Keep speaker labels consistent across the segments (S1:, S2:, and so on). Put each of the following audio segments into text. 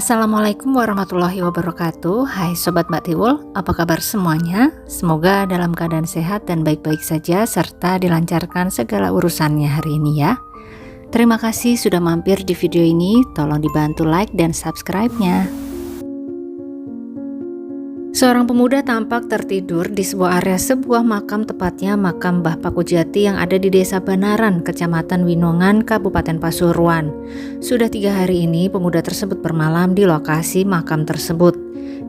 S1: Assalamualaikum warahmatullahi wabarakatuh. Hai Sobat Mbak Tiwul, apa kabar semuanya? Semoga dalam keadaan sehat dan baik-baik saja serta dilancarkan segala urusannya hari ini ya. Terima kasih sudah mampir di video ini, tolong dibantu like dan subscribe-nya. Seorang pemuda tampak tertidur di sebuah area sebuah makam, tepatnya makam Mbah Pakujati yang ada di Desa Banaran, Kecamatan Winongan, Kabupaten Pasuruan. Sudah 3 hari ini pemuda tersebut bermalam di lokasi makam tersebut.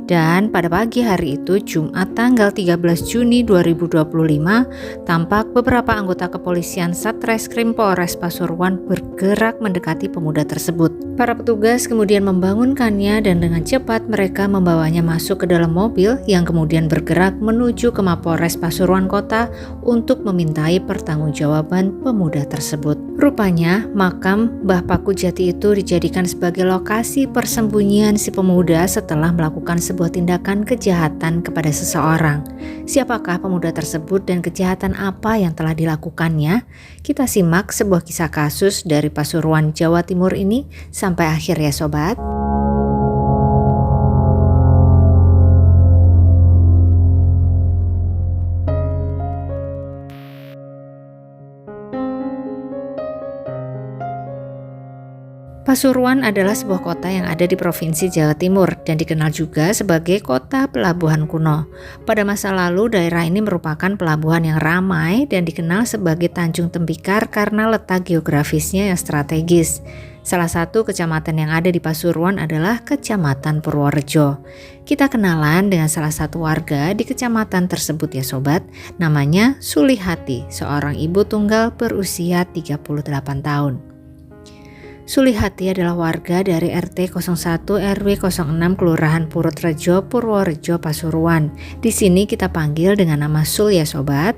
S1: Dan pada pagi hari itu, Jumat tanggal 13 Juni 2025, tampak beberapa anggota kepolisian Satreskrim Polres Pasuruan bergerak mendekati pemuda tersebut. Para petugas kemudian membangunkannya dan dengan cepat mereka membawanya masuk ke dalam mobil yang kemudian bergerak menuju ke Mapolres Pasuruan Kota untuk memintai pertanggungjawaban pemuda tersebut. Rupanya makam Mbah Pakujati itu dijadikan sebagai lokasi persembunyian si pemuda setelah melakukan sebuah tindakan kejahatan kepada seseorang. Siapakah pemuda tersebut dan kejahatan apa yang telah dilakukannya? Kita simak sebuah kisah kasus dari Pasuruan, Jawa Timur ini sampai akhir ya sobat. Pasuruan adalah sebuah kota yang ada di Provinsi Jawa Timur dan dikenal juga sebagai kota pelabuhan kuno. Pada masa lalu daerah ini merupakan pelabuhan yang ramai dan dikenal sebagai Tanjung Tembikar karena letak geografisnya yang strategis. Salah satu kecamatan yang ada di Pasuruan adalah Kecamatan Purworejo. Kita kenalan dengan salah satu warga di kecamatan tersebut ya sobat. Namanya Sulihati, seorang ibu tunggal berusia 38 tahun. Sulihati adalah warga dari RT 01 RW 06 Kelurahan Purutrejo, Purworejo, Pasuruan. Di sini kita panggil dengan nama Sul ya sobat.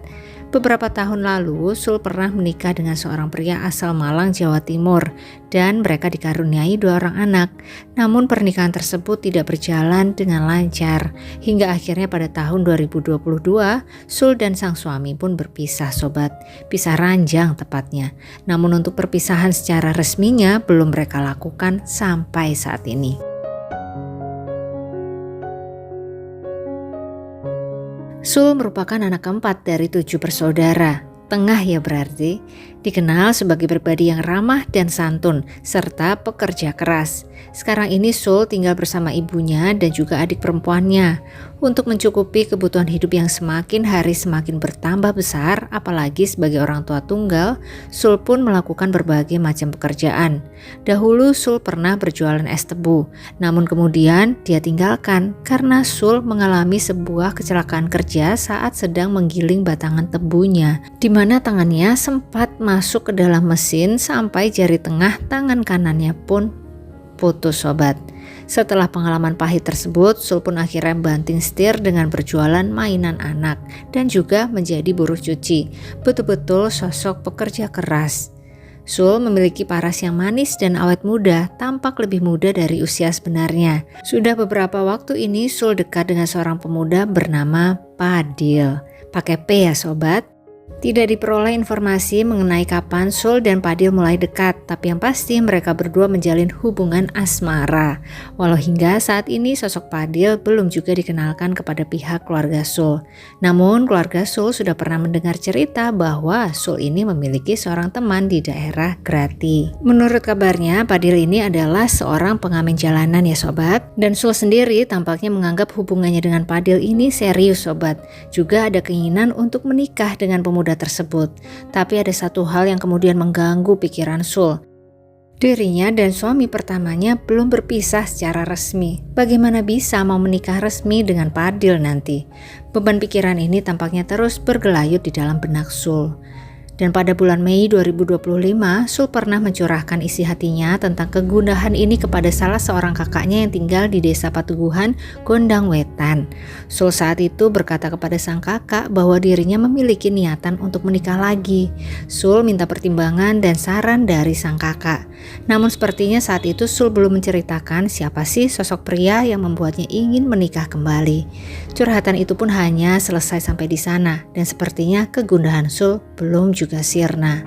S1: Beberapa tahun lalu, Sul pernah menikah dengan seorang pria asal Malang, Jawa Timur, dan mereka dikaruniai 2 orang anak. Namun pernikahan tersebut tidak berjalan dengan lancar, hingga akhirnya pada tahun 2022, Sul dan sang suami pun berpisah sobat, pisah ranjang tepatnya. Namun untuk perpisahan secara resminya belum mereka lakukan sampai saat ini. Sul merupakan anak keempat dari 7 bersaudara, tengah ya berarti, dikenal sebagai pribadi yang ramah dan santun, serta pekerja keras. Sekarang ini Sul tinggal bersama ibunya dan juga adik perempuannya. Untuk mencukupi kebutuhan hidup yang semakin hari semakin bertambah besar, apalagi sebagai orang tua tunggal, Sul pun melakukan berbagai macam pekerjaan. Dahulu Sul pernah berjualan es tebu, namun kemudian dia tinggalkan karena Sul mengalami sebuah kecelakaan kerja saat sedang menggiling batangan tebunya, di mana tangannya sempat masuk ke dalam mesin sampai jari tengah tangan kanannya pun putus sobat. Setelah pengalaman pahit tersebut, Sul pun akhirnya banting setir dengan berjualan mainan anak dan juga menjadi buruh cuci. Betul-betul sosok pekerja keras. Sul memiliki paras yang manis dan awet muda, tampak lebih muda dari usia sebenarnya. Sudah beberapa waktu ini Sul dekat dengan seorang pemuda bernama Padil. Pakai P ya sobat. Tidak diperoleh informasi mengenai kapan Sul dan Padil mulai dekat, tapi yang pasti mereka berdua menjalin hubungan asmara. Walau hingga saat ini sosok Padil belum juga dikenalkan kepada pihak keluarga Sul. Namun keluarga Sul sudah pernah mendengar cerita bahwa Sul ini memiliki seorang teman di daerah Grati. Menurut kabarnya Padil ini adalah seorang pengamen jalanan ya sobat. Dan Sul sendiri tampaknya menganggap hubungannya dengan Padil ini serius sobat. Juga ada keinginan untuk menikah dengan pemuda tersebut. Tapi ada satu hal yang kemudian mengganggu pikiran Sul. Dirinya dan suami pertamanya belum berpisah secara resmi. Bagaimana bisa mau menikah resmi dengan Padil nanti? Beban pikiran ini tampaknya terus bergelayut di dalam benak Sul. Dan pada bulan Mei 2025, Sul pernah mencurahkan isi hatinya tentang kegundahan ini kepada salah seorang kakaknya yang tinggal di Desa Patuguhan, Gondang Wetan. Sul saat itu berkata kepada sang kakak bahwa dirinya memiliki niatan untuk menikah lagi. Sul minta pertimbangan dan saran dari sang kakak. Namun sepertinya saat itu Sul belum menceritakan siapa sih sosok pria yang membuatnya ingin menikah kembali. Curhatan itu pun hanya selesai sampai di sana dan sepertinya kegundahan Sul belum juga sirna.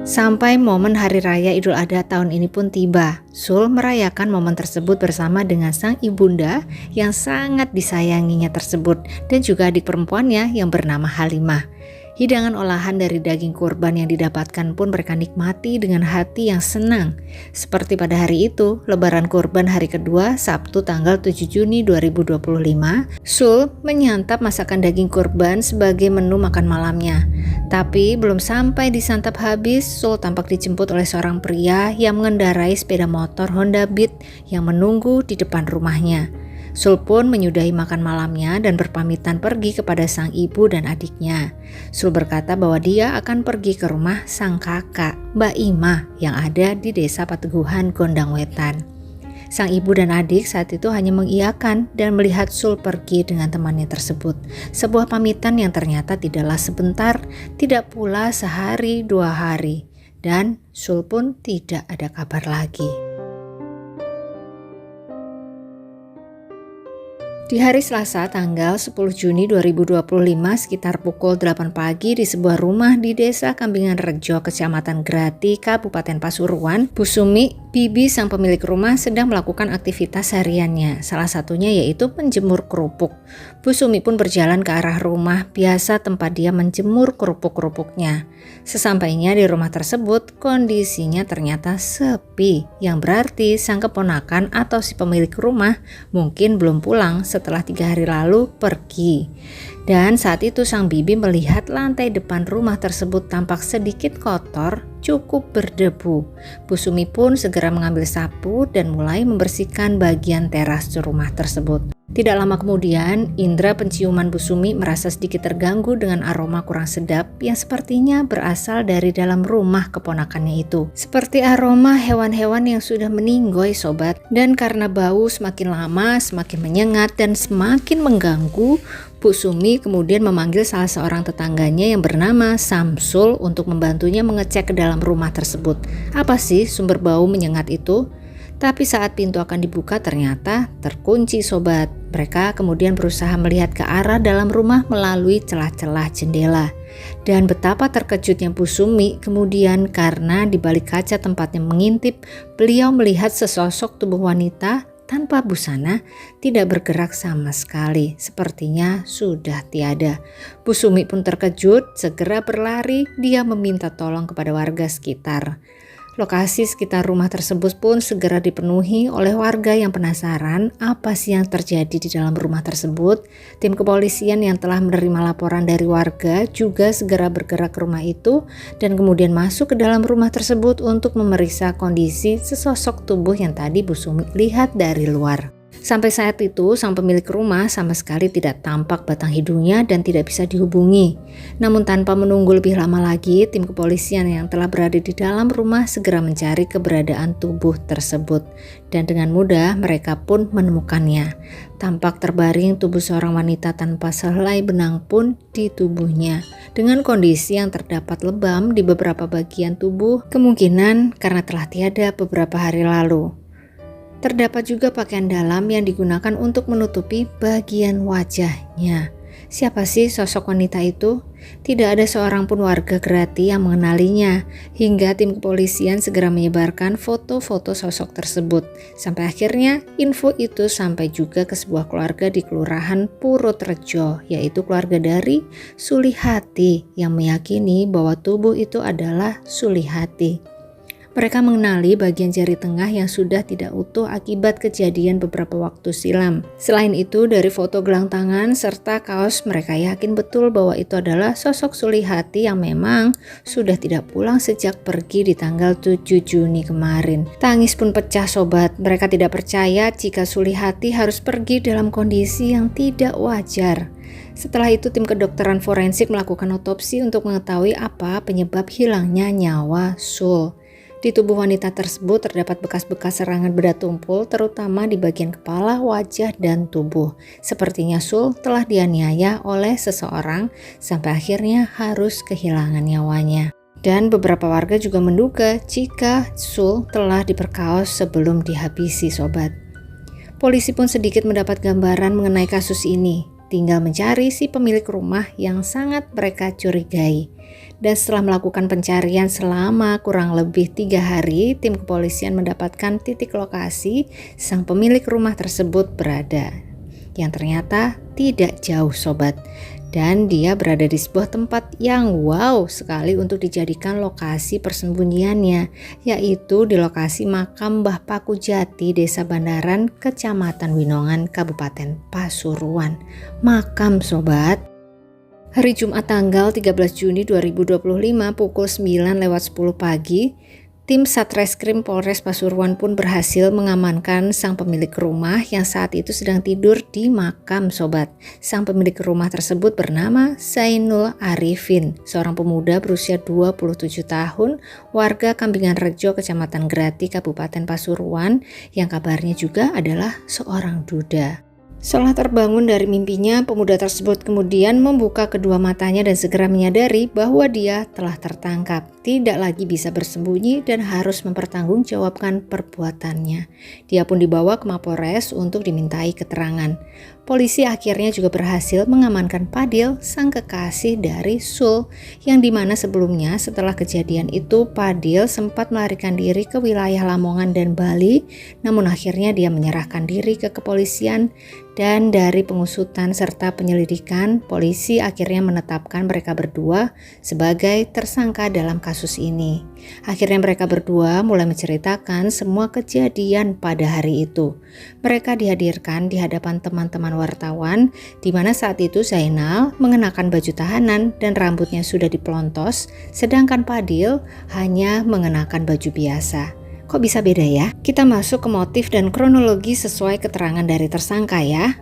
S1: Sampai momen Hari Raya Idul Adha tahun ini pun tiba. Sul merayakan momen tersebut bersama dengan sang ibunda yang sangat disayanginya tersebut dan juga adik perempuannya yang bernama Halimah. Hidangan olahan dari daging kurban yang didapatkan pun mereka nikmati dengan hati yang senang. Seperti pada hari itu, Lebaran Kurban hari kedua, Sabtu tanggal 7 Juni 2025, Sul menyantap masakan daging kurban sebagai menu makan malamnya. Tapi belum sampai disantap habis, Sul tampak dijemput oleh seorang pria yang mengendarai sepeda motor Honda Beat yang menunggu di depan rumahnya. Sul pun menyudahi makan malamnya dan berpamitan pergi kepada sang ibu dan adiknya. Sul berkata bahwa dia akan pergi ke rumah sang kakak, Mbak Ima, yang ada di desa Pateguhan, Gondang Wetan. Sang ibu dan adik saat itu hanya mengiyakan dan melihat Sul pergi dengan temannya tersebut. Sebuah pamitan yang ternyata tidaklah sebentar, tidak pula sehari 2 hari. Dan Sul pun tidak ada kabar lagi. Di hari Selasa tanggal 10 Juni 2025 sekitar pukul 8 pagi di sebuah rumah di Desa Kambingan Rejo, Kecamatan Grati, Kabupaten Pasuruan, Bu Sumi, bibi sang pemilik rumah sedang melakukan aktivitas hariannya. Salah satunya yaitu menjemur kerupuk. Bu Sumi pun berjalan ke arah rumah biasa tempat dia menjemur kerupuk-kerupuknya. Sesampainya di rumah tersebut, kondisinya ternyata sepi, yang berarti sang keponakan atau si pemilik rumah mungkin belum pulang setelah 3 hari lalu pergi. Dan saat itu sang bibi melihat lantai depan rumah tersebut tampak sedikit kotor, cukup berdebu. Bu Sumi pun segera mengambil sapu dan mulai membersihkan bagian teras rumah tersebut. Tidak lama kemudian, indera penciuman Bu Sumi merasa sedikit terganggu dengan aroma kurang sedap yang sepertinya berasal dari dalam rumah keponakannya itu. Seperti aroma hewan-hewan yang sudah meninggoy sobat. Dan karena bau semakin lama semakin menyengat dan semakin mengganggu, Bu Sumi kemudian memanggil salah seorang tetangganya yang bernama Samsul untuk membantunya mengecek ke dalam rumah tersebut. Apa sih sumber bau menyengat itu? Tapi saat pintu akan dibuka ternyata terkunci sobat. Mereka kemudian berusaha melihat ke arah dalam rumah melalui celah-celah jendela. Dan betapa terkejutnya Bu Sumi kemudian karena di balik kaca tempatnya mengintip, beliau melihat sesosok tubuh wanita tanpa busana, tidak bergerak sama sekali, sepertinya sudah tiada. Bu Sumi pun terkejut, segera berlari, dia meminta tolong kepada warga sekitar. Lokasi sekitar rumah tersebut pun segera dipenuhi oleh warga yang penasaran apa sih yang terjadi di dalam rumah tersebut. Tim kepolisian yang telah menerima laporan dari warga juga segera bergerak ke rumah itu dan kemudian masuk ke dalam rumah tersebut untuk memeriksa kondisi sesosok tubuh yang tadi Bu Sumi lihat dari luar. Sampai saat itu sang pemilik rumah sama sekali tidak tampak batang hidungnya dan tidak bisa dihubungi. Namun tanpa menunggu lebih lama lagi, tim kepolisian yang telah berada di dalam rumah segera mencari keberadaan tubuh tersebut. Dan dengan mudah mereka pun menemukannya. Tampak terbaring tubuh seorang wanita tanpa sehelai benang pun di tubuhnya. Dengan kondisi yang terdapat lebam di beberapa bagian tubuh, kemungkinan karena telah tiada beberapa hari lalu. Terdapat juga pakaian dalam yang digunakan untuk menutupi bagian wajahnya. Siapa sih sosok wanita itu? Tidak ada seorang pun warga Grati yang mengenalinya, hingga tim kepolisian segera menyebarkan foto-foto sosok tersebut. Sampai akhirnya info itu sampai juga ke sebuah keluarga di Kelurahan Purutrejo, yaitu keluarga dari Sulihati yang meyakini bahwa tubuh itu adalah Sulihati. Mereka mengenali bagian jari tengah yang sudah tidak utuh akibat kejadian beberapa waktu silam. Selain itu, dari foto gelang tangan serta kaos, mereka yakin betul bahwa itu adalah sosok Sulihati yang memang sudah tidak pulang sejak pergi di tanggal 7 Juni kemarin. Tangis pun pecah sobat. Mereka tidak percaya jika Sulihati harus pergi dalam kondisi yang tidak wajar. Setelah itu tim kedokteran forensik melakukan otopsi untuk mengetahui apa penyebab hilangnya nyawa Sul. Di tubuh wanita tersebut terdapat bekas-bekas serangan benda tumpul terutama di bagian kepala, wajah, dan tubuh. Sepertinya Sul telah dianiaya oleh seseorang sampai akhirnya harus kehilangan nyawanya. Dan beberapa warga juga menduga jika Sul telah diperkaos sebelum dihabisi sobat. Polisi pun sedikit mendapat gambaran mengenai kasus ini. tinggal mencari si pemilik rumah yang sangat mereka curigai. Dan setelah melakukan pencarian selama kurang lebih 3 hari, tim kepolisian mendapatkan titik lokasi sang pemilik rumah tersebut berada. Yang ternyata tidak jauh sobat. Dan dia berada di sebuah tempat yang wow sekali untuk dijadikan lokasi persembunyiannya, yaitu di lokasi makam Mbah Paku Jati, Desa Bandaran, Kecamatan Winongan, Kabupaten Pasuruan. Makam sobat. Hari Jumat tanggal 13 Juni 2025 pukul 9:10 pagi, tim Satreskrim Polres Pasuruan pun berhasil mengamankan sang pemilik rumah yang saat itu sedang tidur di makam sobat. Sang pemilik rumah tersebut bernama Zainul Arifin, seorang pemuda berusia 27 tahun, warga Kambingan Rejo, Kecamatan Grati, Kabupaten Pasuruan, yang kabarnya juga adalah seorang duda. Setelah terbangun dari mimpinya, pemuda tersebut kemudian membuka kedua matanya dan segera menyadari bahwa dia telah tertangkap, tidak lagi bisa bersembunyi dan harus mempertanggungjawabkan perbuatannya. Dia pun dibawa ke Mapolres untuk dimintai keterangan. Polisi akhirnya juga berhasil mengamankan Padil, sang kekasih dari Sul, yang dimana sebelumnya setelah kejadian itu Padil sempat melarikan diri ke wilayah Lamongan dan Bali, namun akhirnya dia menyerahkan diri ke kepolisian. Dan dari pengusutan serta penyelidikan, polisi akhirnya menetapkan mereka berdua sebagai tersangka dalam kasus ini. Akhirnya mereka berdua mulai menceritakan semua kejadian pada hari itu. Mereka dihadirkan di hadapan teman-teman wartawan, di mana saat itu Zainal mengenakan baju tahanan dan rambutnya sudah dipelontos, sedangkan Padil hanya mengenakan baju biasa. Kok bisa beda ya? Kita masuk ke motif dan kronologi sesuai keterangan dari tersangka ya.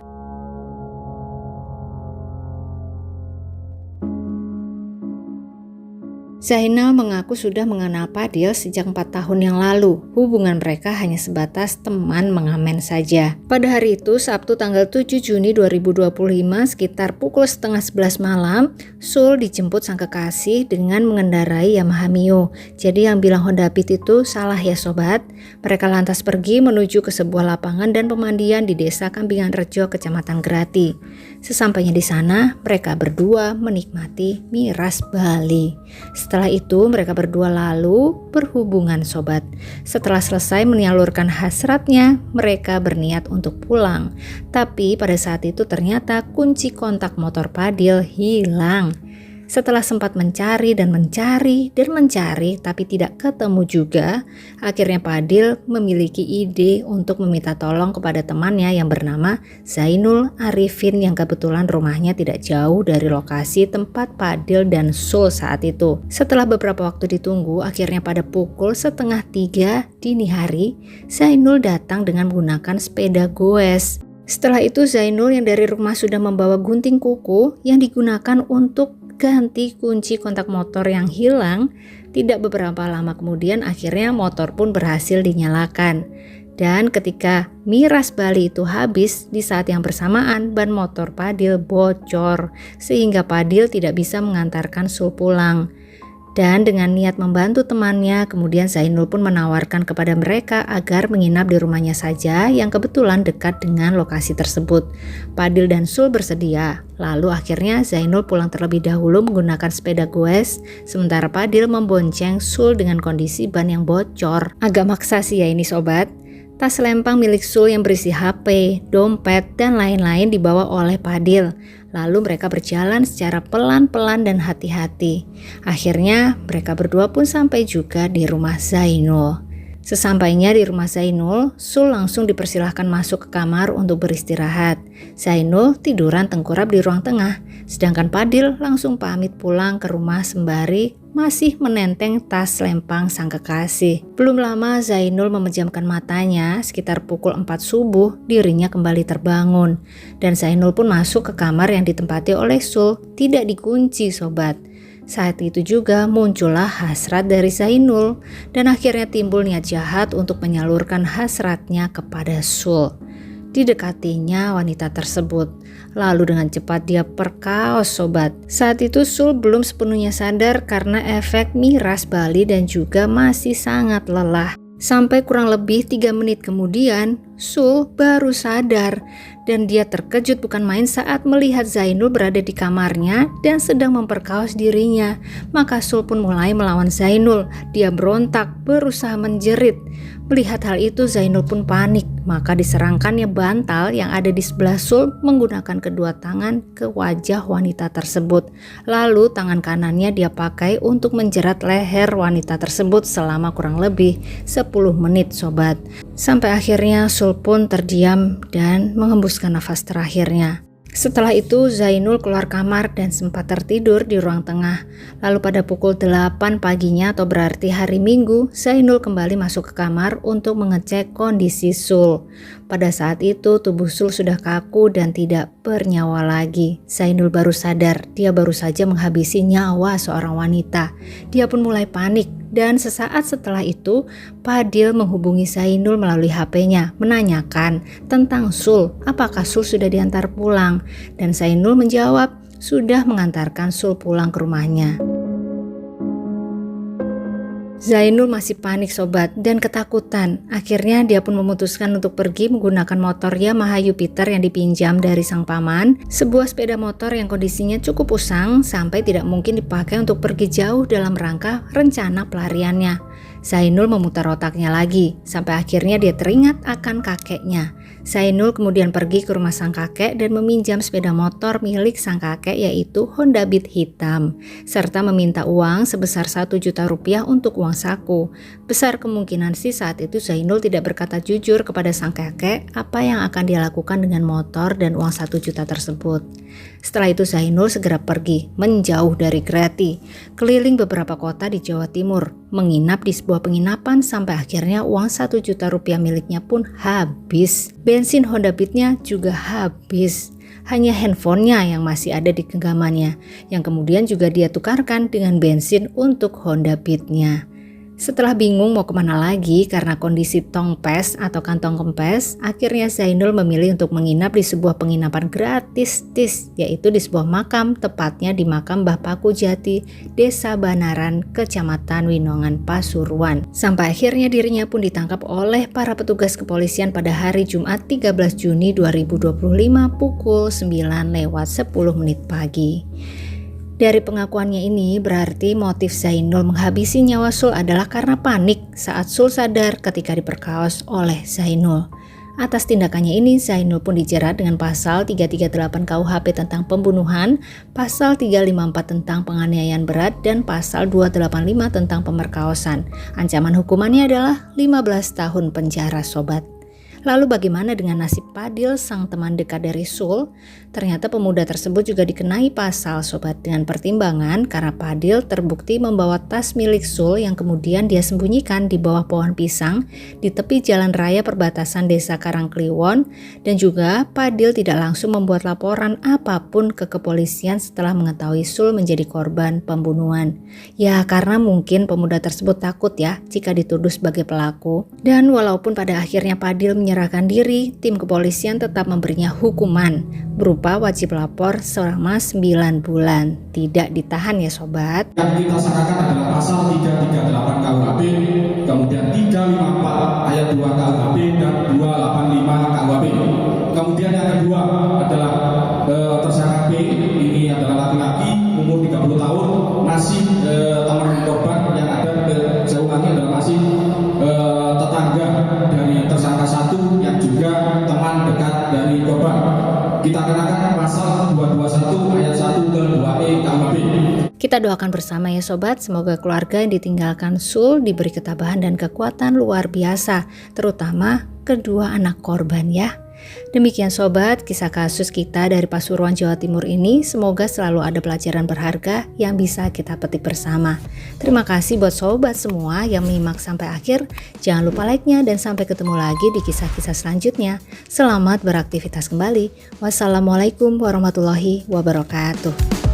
S1: Zainal mengaku sudah mengenal Padil sejak 4 tahun yang lalu. Hubungan mereka hanya sebatas teman mengamen saja. Pada hari itu, Sabtu tanggal 7 Juni 2025, sekitar pukul 10:30 malam, Sul dijemput sang kekasih dengan mengendarai Yamaha Mio. Jadi yang bilang Honda Beat itu salah ya sobat. Mereka lantas pergi menuju ke sebuah lapangan dan pemandian di Desa Kambingan Rejo, Kecamatan Grati. Sesampainya di sana, mereka berdua menikmati miras Bali. Setelah itu mereka berdua lalu berhubungan sobat. Setelah selesai menyalurkan hasratnya, mereka berniat untuk pulang. Tapi pada saat itu ternyata kunci kontak motor Padil hilang. Setelah sempat mencari tapi tidak ketemu juga, akhirnya Padil memiliki ide untuk meminta tolong kepada temannya yang bernama Zainul Arifin yang kebetulan rumahnya tidak jauh dari lokasi tempat Padil dan Sul saat itu. Setelah beberapa waktu ditunggu, akhirnya pada pukul 2:30 dini hari, Zainul datang dengan menggunakan sepeda goes. Setelah itu Zainul yang dari rumah sudah membawa gunting kuku yang digunakan untuk ganti kunci kontak motor yang hilang. Tidak beberapa lama kemudian akhirnya motor pun berhasil dinyalakan. Dan ketika miras Bali itu habis, di saat yang bersamaan ban motor Padil bocor sehingga Padil tidak bisa mengantarkan Sul pulang. Dan dengan niat membantu temannya, kemudian Zainul pun menawarkan kepada mereka agar menginap di rumahnya saja yang kebetulan dekat dengan lokasi tersebut. Padil dan Sul bersedia. Lalu akhirnya Zainul pulang terlebih dahulu menggunakan sepeda goes, sementara Padil membonceng Sul dengan kondisi ban yang bocor. Agak maksa sih ya ini sobat. Tas lempang milik Sul yang berisi HP, dompet, dan lain-lain dibawa oleh Padil. Lalu mereka berjalan secara pelan-pelan dan hati-hati. Akhirnya mereka berdua pun sampai juga di rumah Zainul. Sesampainya di rumah Zainul, Sul langsung dipersilahkan masuk ke kamar untuk beristirahat. Zainul tiduran tengkurap di ruang tengah, sedangkan Padil langsung pamit pulang ke rumah sembari masih menenteng tas lempang sang kekasih. Belum lama Zainul memejamkan matanya, sekitar pukul 4 subuh dirinya kembali terbangun. Dan Zainul pun masuk ke kamar yang ditempati oleh Sul, tidak dikunci sobat. Saat itu juga muncullah hasrat dari Zainul dan akhirnya timbul niat jahat untuk menyalurkan hasratnya kepada Sul. Didekatinya wanita tersebut, lalu dengan cepat dia perkaos sobat. Saat itu Sul belum sepenuhnya sadar karena efek miras Bali dan juga masih sangat lelah. Sampai kurang lebih 3 menit kemudian, Sul baru sadar dan dia terkejut bukan main saat melihat Zainul berada di kamarnya dan sedang memperkaos dirinya. Maka Sul pun mulai melawan Zainul. Dia berontak, berusaha menjerit. Melihat hal itu Zainul pun panik, maka diserangkannya bantal yang ada di sebelah Sul menggunakan kedua tangan ke wajah wanita tersebut. Lalu tangan kanannya dia pakai untuk menjerat leher wanita tersebut selama kurang lebih 10 menit sobat. Sampai akhirnya Sul pun terdiam dan menghembuskan nafas terakhirnya. Setelah itu Zainul keluar kamar dan sempat tertidur di ruang tengah. Lalu pada pukul 8 paginya atau berarti hari Minggu, Zainul kembali masuk ke kamar untuk mengecek kondisi Sul. Pada saat itu tubuh Sul sudah kaku dan tidak bernyawa lagi. Zainul baru sadar dia baru saja menghabisi nyawa seorang wanita. Dia pun mulai panik. Dan sesaat setelah itu, Fadil menghubungi Zainul melalui HP-nya, menanyakan tentang Sul, apakah Sul sudah diantar pulang. Dan Zainul menjawab, sudah mengantarkan Sul pulang ke rumahnya. Zainul masih panik sobat dan ketakutan. Akhirnya dia pun memutuskan untuk pergi menggunakan motor Yamaha Jupiter yang dipinjam dari sang paman. Sebuah sepeda motor yang kondisinya cukup usang sampai tidak mungkin dipakai untuk pergi jauh dalam rangka rencana pelariannya. Zainul memutar otaknya lagi sampai akhirnya dia teringat akan kakeknya. Zainul kemudian pergi ke rumah sang kakek dan meminjam sepeda motor milik sang kakek yaitu Honda Beat hitam, serta meminta uang sebesar 1 juta rupiah untuk uang saku. Besar kemungkinan sih saat itu Zainul tidak berkata jujur kepada sang kakek apa yang akan dia lakukan dengan motor dan uang 1 juta tersebut. Setelah itu Zainul segera pergi menjauh dari Grati, keliling beberapa kota di Jawa Timur, menginap di sebuah penginapan sampai akhirnya uang 1 juta rupiah miliknya pun habis. Bensin Honda Beat-nya juga habis. Hanya handphonenya yang masih ada di genggamannya, yang kemudian juga dia tukarkan dengan bensin untuk Honda Beat-nya. Setelah bingung mau kemana lagi karena kondisi tongpes atau kantong kempes, akhirnya Zainul memilih untuk menginap di sebuah penginapan gratis, yaitu di sebuah makam, tepatnya di makam Mbah Paku Jati, Desa Banaran, Kecamatan Winongan, Pasuruan. Sampai akhirnya dirinya pun ditangkap oleh para petugas kepolisian pada hari Jumat 13 Juni 2025 pukul 9:10 pagi. Dari pengakuannya ini berarti motif Zainul menghabisi nyawa Sul adalah karena panik saat Sul sadar ketika diperkaos oleh Zainul. Atas tindakannya ini Zainul pun dijerat dengan pasal 338 KUHP tentang pembunuhan, pasal 354 tentang penganiayaan berat, dan pasal 285 tentang pemerkosaan. Ancaman hukumannya adalah 15 tahun penjara sobat. Lalu bagaimana dengan nasib Fadil, sang teman dekat dari Sul? Ternyata pemuda tersebut juga dikenai pasal sobat dengan pertimbangan karena Fadil terbukti membawa tas milik Sul yang kemudian dia sembunyikan di bawah pohon pisang di tepi jalan raya perbatasan desa Karangkliwon, dan juga Fadil tidak langsung membuat laporan apapun ke kepolisian setelah mengetahui Sul menjadi korban pembunuhan. Ya karena mungkin pemuda tersebut takut ya jika dituduh sebagai pelaku. Dan walaupun pada akhirnya Fadil menyerahkan diri, tim kepolisian tetap memberinya hukuman berupa wajib lapor selama 9 bulan. Tidak ditahan ya sobat.
S2: Yang kita sangkakan adalah pasal 338 KUHP, kemudian 354 ayat 2 KUHP dan 285 KUHP. Kemudian yang kedua adalah tersangka B, ini adalah laki-laki umur 30 tahun, masih teman korban yang ada kejauhannya adalah masih tetangga dari tersangka satu yang juga teman dekat dari korban. Kita kenakan pasal 221 ayat 1 ke 2E KUHP.
S1: Kita doakan bersama ya sobat, semoga keluarga yang ditinggalkan Sul diberi ketabahan dan kekuatan luar biasa, terutama kedua anak korban ya. Demikian sobat, kisah kasus kita dari Pasuruan Jawa Timur ini, semoga selalu ada pelajaran berharga yang bisa kita petik bersama. Terima kasih buat sobat semua yang menyimak sampai akhir. Jangan lupa like-nya dan sampai ketemu lagi di kisah-kisah selanjutnya. Selamat beraktivitas kembali. Wassalamualaikum warahmatullahi wabarakatuh.